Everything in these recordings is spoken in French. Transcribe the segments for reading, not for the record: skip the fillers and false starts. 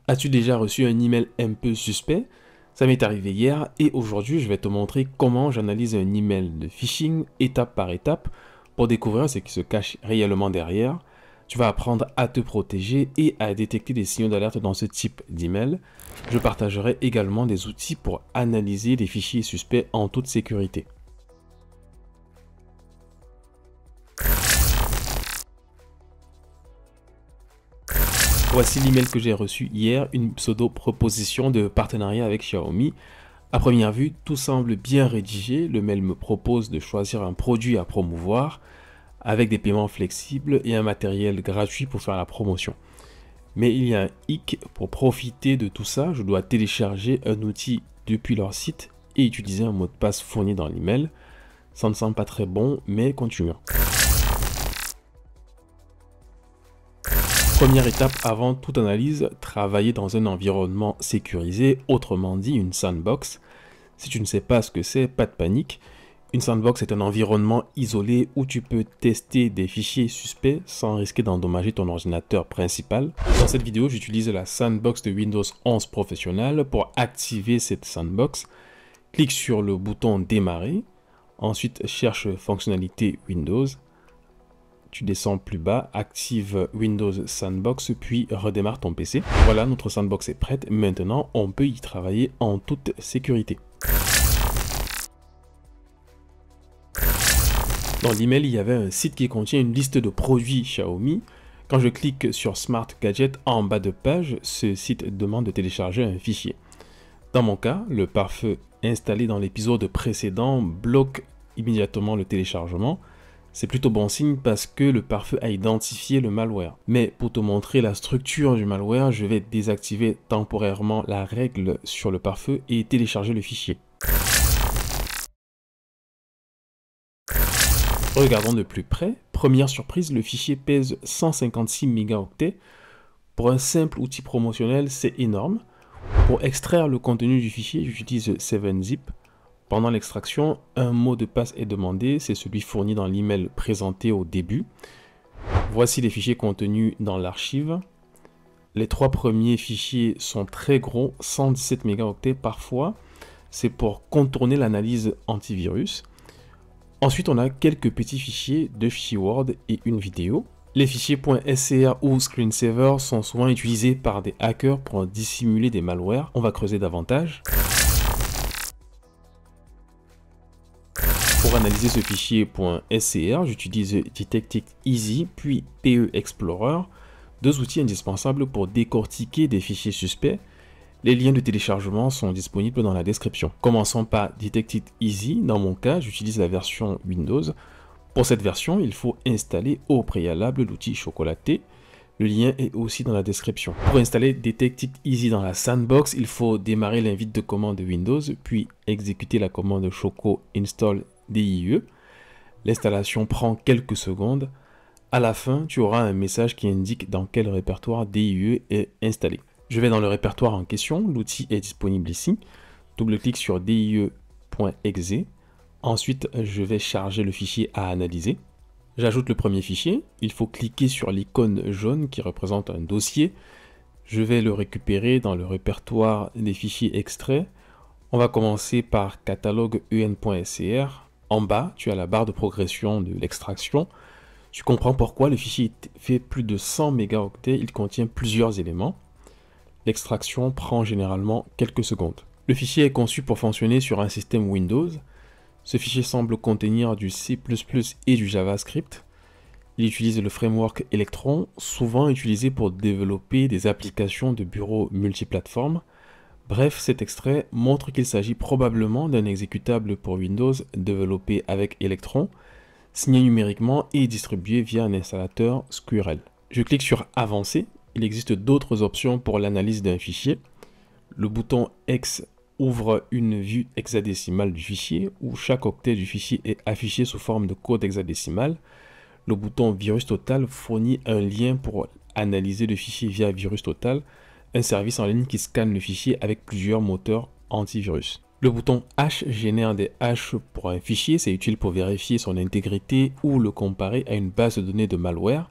As-tu déjà reçu un email un peu suspect? Ça m'est arrivé hier et aujourd'hui je vais te montrer comment j'analyse un email de phishing étape par étape pour découvrir ce qui se cache réellement derrière. Tu vas apprendre à te protéger et à détecter des signaux d'alerte dans ce type d'email. Je partagerai également des outils pour analyser les fichiers suspects en toute sécurité. Voici l'email que j'ai reçu hier, une pseudo-proposition de partenariat avec Xiaomi. À première vue, tout semble bien rédigé. Le mail me propose de choisir un produit à promouvoir avec des paiements flexibles et un matériel gratuit pour faire la promotion. Mais il y a un hic. Pour profiter de tout ça, je dois télécharger un outil depuis leur site et utiliser un mot de passe fourni dans l'email. Ça ne semble pas très bon, mais continuons. Première étape avant toute analyse, travailler dans un environnement sécurisé, autrement dit une sandbox. Si tu ne sais pas ce que c'est, pas de panique. Une sandbox est un environnement isolé où tu peux tester des fichiers suspects sans risquer d'endommager ton ordinateur principal. Dans cette vidéo, j'utilise la sandbox de Windows 11 Professionnel. Pour activer cette sandbox, clique sur le bouton démarrer. Ensuite, cherche fonctionnalité Windows. Tu descends plus bas, active Windows Sandbox, puis redémarre ton PC. Voilà, notre sandbox est prête. Maintenant, on peut y travailler en toute sécurité. Dans l'email, il y avait un site qui contient une liste de produits Xiaomi. Quand je clique sur Smart Gadget en bas de page, ce site demande de télécharger un fichier. Dans mon cas, le pare-feu installé dans l'épisode précédent bloque immédiatement le téléchargement. C'est plutôt bon signe parce que le pare-feu a identifié le malware. Mais pour te montrer la structure du malware, je vais désactiver temporairement la règle sur le pare-feu et télécharger le fichier. Regardons de plus près. Première surprise, le fichier pèse 156 mégaoctets. Pour un simple outil promotionnel, c'est énorme. Pour extraire le contenu du fichier, j'utilise 7-Zip. Pendant l'extraction, un mot de passe est demandé, c'est celui fourni dans l'email présenté au début. Voici les fichiers contenus dans l'archive. Les trois premiers fichiers sont très gros, 117 mégaoctets parfois. C'est pour contourner l'analyse antivirus. Ensuite, on a quelques petits fichiers, 2 fichiers Word et une vidéo. Les fichiers .scr ou screensaver sont souvent utilisés par des hackers pour dissimuler des malwares. On va creuser davantage. Pour analyser ce fichier .scr, j'utilise Detect Easy puis PE Explorer, deux outils indispensables pour décortiquer des fichiers suspects. Les liens de téléchargement sont disponibles dans la description. Commençons par Detect Easy. Dans mon cas, j'utilise la version Windows. Pour cette version, il faut installer au préalable l'outil Chocolaté. Le lien est aussi dans la description. Pour installer Detect Easy dans la sandbox, il faut démarrer l'invite de commande de Windows, puis exécuter la commande Choco Install DIE. L'installation prend quelques secondes. À la fin, tu auras un message qui indique dans quel répertoire DIE est installé. Je vais dans le répertoire en question, l'outil est disponible ici. Double-clic sur die.exe. Ensuite, je vais charger le fichier à analyser. J'ajoute le premier fichier. Il faut cliquer sur l'icône jaune qui représente un dossier. Je vais le récupérer dans le répertoire des fichiers extraits. On va commencer par catalogue en.scr. En bas, tu as la barre de progression de l'extraction. Tu comprends pourquoi le fichier fait plus de 100 mégaoctets. Il contient plusieurs éléments. L'extraction prend généralement quelques secondes. Le fichier est conçu pour fonctionner sur un système Windows. Ce fichier semble contenir du C++ et du JavaScript. Il utilise le framework Electron, souvent utilisé pour développer des applications de bureau multiplateformes. Bref, cet extrait montre qu'il s'agit probablement d'un exécutable pour Windows développé avec Electron, signé numériquement et distribué via un installateur Squirrel. Je clique sur Avancer. Il existe d'autres options pour l'analyse d'un fichier. Le bouton X ouvre une vue hexadécimale du fichier où chaque octet du fichier est affiché sous forme de code hexadécimal. Le bouton Virus Total fournit un lien pour analyser le fichier via Virus Total, un service en ligne qui scanne le fichier avec plusieurs moteurs antivirus. Le bouton H génère des hashes pour un fichier, c'est utile pour vérifier son intégrité ou le comparer à une base de données de malware.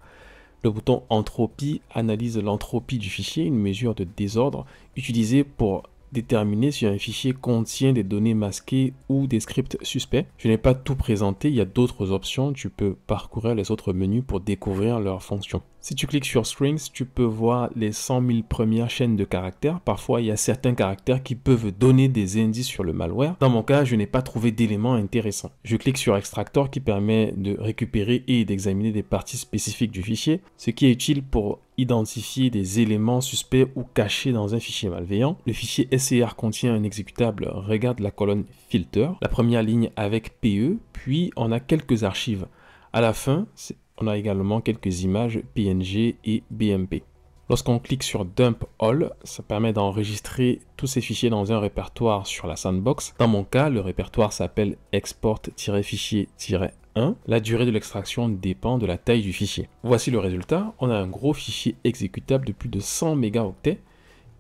Le bouton entropie analyse l'entropie du fichier, une mesure de désordre utilisée pour déterminer si un fichier contient des données masquées ou des scripts suspects. Je n'ai pas tout présenté, il y a d'autres options, tu peux parcourir les autres menus pour découvrir leurs fonctions. Si tu cliques sur Strings, tu peux voir les 100 000 premières chaînes de caractères. Parfois, il y a certains caractères qui peuvent donner des indices sur le malware. Dans mon cas, je n'ai pas trouvé d'éléments intéressants. Je clique sur Extractor qui permet de récupérer et d'examiner des parties spécifiques du fichier, ce qui est utile pour identifier des éléments suspects ou cachés dans un fichier malveillant. Le fichier SCR contient un exécutable, regarde la colonne Filter, la première ligne avec PE, puis on a quelques archives. À la fin, on a également quelques images PNG et BMP. Lorsqu'on clique sur Dump All, ça permet d'enregistrer tous ces fichiers dans un répertoire sur la sandbox. Dans mon cas, le répertoire s'appelle export-fichier-1. La durée de l'extraction dépend de la taille du fichier. Voici le résultat. On a un gros fichier exécutable de plus de 100 mégaoctets,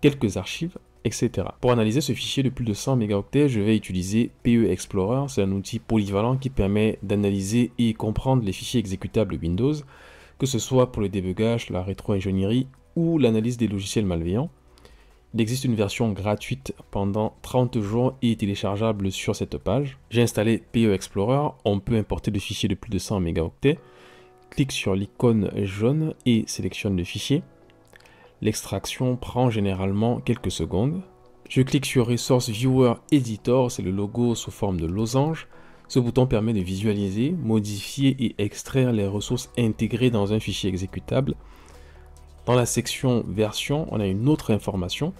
quelques archives, etc. Pour analyser ce fichier de plus de 100 mégaoctets, je vais utiliser PE Explorer. C'est un outil polyvalent qui permet d'analyser et comprendre les fichiers exécutables Windows, que ce soit pour le débugage, la rétro-ingénierie ou l'analyse des logiciels malveillants. Il existe une version gratuite pendant 30 jours et téléchargeable sur cette page. J'ai installé PE Explorer. On peut importer le fichier de plus de 100 mégaoctets. Clique sur l'icône jaune et sélectionne le fichier. L'extraction prend généralement quelques secondes. Je clique sur Resource Viewer Editor, c'est le logo sous forme de losange. Ce bouton permet de visualiser, modifier et extraire les ressources intégrées dans un fichier exécutable. Dans la section version, on a une autre information.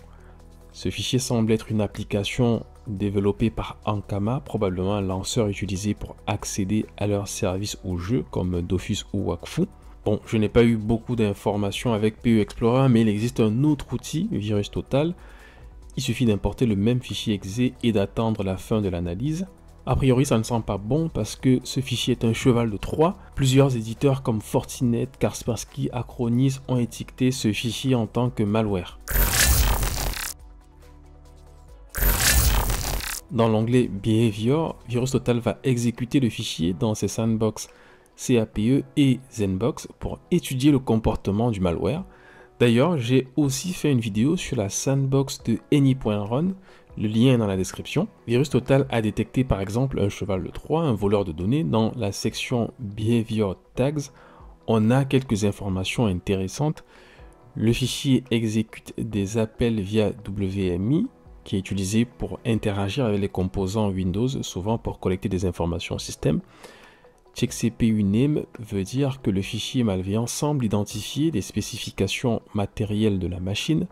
Ce fichier semble être une application développée par Ankama, probablement un lanceur utilisé pour accéder à leurs services ou jeux comme Dofus ou Wakfu. Bon, je n'ai pas eu beaucoup d'informations avec PE Explorer, mais il existe un autre outil, VirusTotal. Il suffit d'importer le même fichier exe et d'attendre la fin de l'analyse. A priori, ça ne sent pas bon parce que ce fichier est un cheval de Troie. Plusieurs éditeurs comme Fortinet, Kaspersky, Acronis ont étiqueté ce fichier en tant que malware. Dans l'onglet Behavior, VirusTotal va exécuter le fichier dans ses sandbox CAPE et Zenbox pour étudier le comportement du malware. D'ailleurs, j'ai aussi fait une vidéo sur la sandbox de Any.run, le lien est dans la description. VirusTotal a détecté par exemple un cheval de Troie, un voleur de données. Dans la section Behavior Tags, on a quelques informations intéressantes. Le fichier exécute des appels via WMI, qui est utilisé pour interagir avec les composants Windows, souvent pour collecter des informations au système. CheckCPUName veut dire que le fichier malveillant semble identifier des spécifications matérielles de la machine.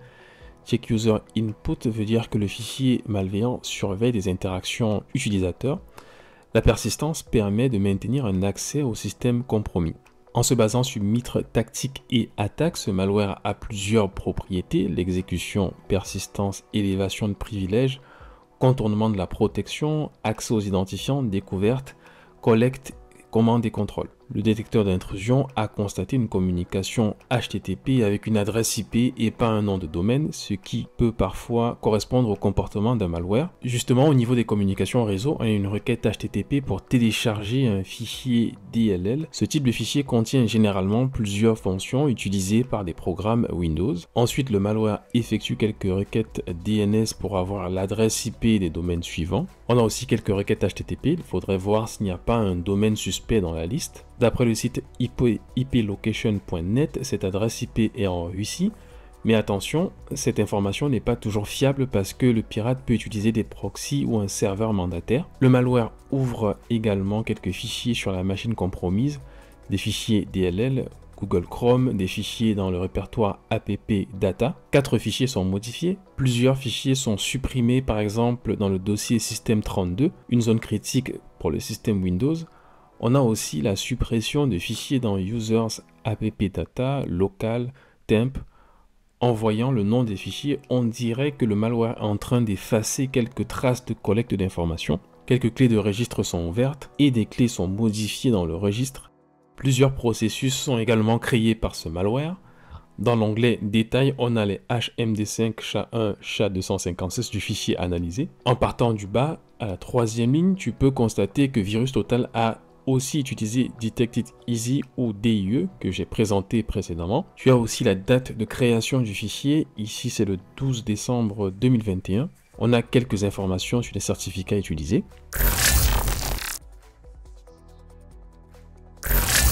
CheckUserInput veut dire que le fichier malveillant surveille des interactions utilisateurs. La persistance permet de maintenir un accès au système compromis. En se basant sur Mitre tactique et attaque, ce malware a plusieurs propriétés: l'exécution, persistance, élévation de privilèges, contournement de la protection, accès aux identifiants, découverte, collecte, commande et contrôle. Le détecteur d'intrusion a constaté une communication HTTP avec une adresse IP et pas un nom de domaine, ce qui peut parfois correspondre au comportement d'un malware. Justement, au niveau des communications réseau, on a une requête HTTP pour télécharger un fichier DLL. Ce type de fichier contient généralement plusieurs fonctions utilisées par des programmes Windows. Ensuite, le malware effectue quelques requêtes DNS pour avoir l'adresse IP des domaines suivants. On a aussi quelques requêtes HTTP, il faudrait voir s'il n'y a pas un domaine suspect dans la liste. D'après le site iplocation.net, cette adresse IP est en Russie, mais attention, cette information n'est pas toujours fiable parce que le pirate peut utiliser des proxys ou un serveur mandataire. Le malware ouvre également quelques fichiers sur la machine compromise, des fichiers DLL, Google Chrome, des fichiers dans le répertoire app data. 4 fichiers sont modifiés, plusieurs fichiers sont supprimés par exemple dans le dossier système32, une zone critique pour le système Windows. On a aussi la suppression de fichiers dans users app data, local, temp. En voyant le nom des fichiers, on dirait que le malware est en train d'effacer quelques traces de collecte d'informations. Quelques clés de registre sont ouvertes et des clés sont modifiées dans le registre. Plusieurs processus sont également créés par ce malware. Dans l'onglet Détails, on a les HMD5, SHA-1, SHA-256 du fichier analysé. En partant du bas, à la troisième ligne, tu peux constater que VirusTotal a aussi utiliser Detect It Easy ou DIE que j'ai présenté précédemment. Tu as aussi la date de création du fichier. Ici, c'est le 12 décembre 2021. On a quelques informations sur les certificats utilisés.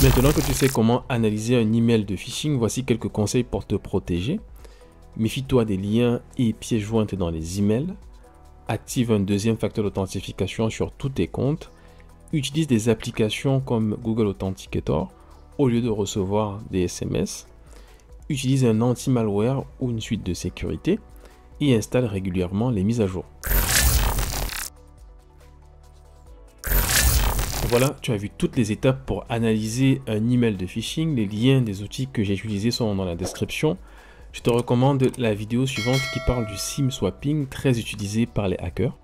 Maintenant que tu sais comment analyser un email de phishing, voici quelques conseils pour te protéger. Méfie-toi des liens et pièces jointes dans les emails. Active un deuxième facteur d'authentification sur tous tes comptes. Utilise des applications comme Google Authenticator au lieu de recevoir des SMS. Utilise un anti-malware ou une suite de sécurité et installe régulièrement les mises à jour. Voilà, tu as vu toutes les étapes pour analyser un email de phishing. Les liens des outils que j'ai utilisés sont dans la description. Je te recommande la vidéo suivante qui parle du SIM swapping, très utilisé par les hackers.